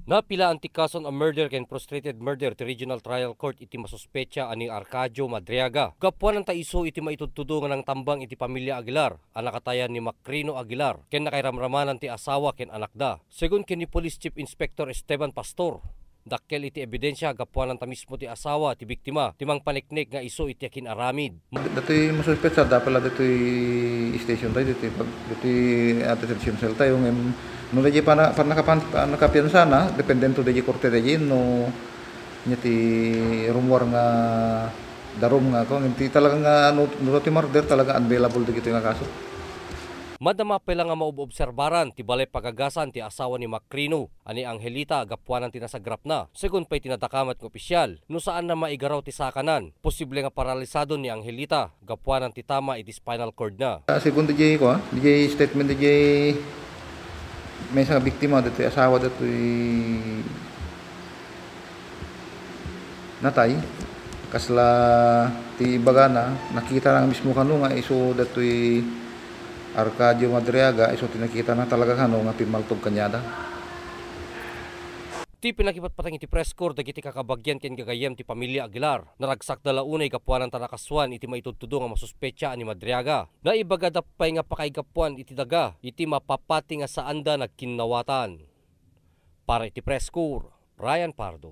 Napila ang tikason a murder ken frustrated murder ti Regional Trial Court iti masuspecha ani Arcadio Madriaga. Gapuan ng taiso iti maitudtudungan ng tambang iti pamilya Aguilar, anakatayan ni Macrino Aguilar, ken nakairamramanan ti asawa ken anakda. Segun ken ni Police Chief Inspector Esteban Pastor, dakkel iti ebidensya gapuan ng mismo ti asawa ti biktima, timang paniknik nga iso iti akin aramid. Dato'y masuspetsa, pala dato'y station tayo, dato'y detention cell tayo. No dahi nakapiansa na, dependento dahi korte dahi, no niya ti rumor nga darom nga ko, hindi talaga nga, no ti murder talaga unavailable dahi ito nga kaso. Madama pala nga maobserbaran ti balay pagagasan ti asawa ni Macrino, ani Angelita gapuanan ti nasagrap na. Segun pa'y tinatakamat ng opisyal, no saan na maigaraw ti sakanan. Posible nga paralisado ni Angelita, gapuanan ti tama iti spinal cord na. Segun DJ ko, DJ statement DJ may isang biktima dito, asawa dito natay. Kasla ti bagana, nakita na mismo kanu nga iso dito Arcadio Madriaga, iso tinakita na talaga kanu nga pimaltog kanyada. Ti pinakipatpatang iti press corps dagiti kakabagyan ken gagayem ti pamilya Aguilar. Naragsak dalaunay gapuanan tanakaswan iti maitudtudo nga masuspecha ni Madriaga. Naibaga pay nga pakaigapuan iti daga iti mapapati nga saanda nagkinnawatan. Para iti press corps, Ryan Pardo.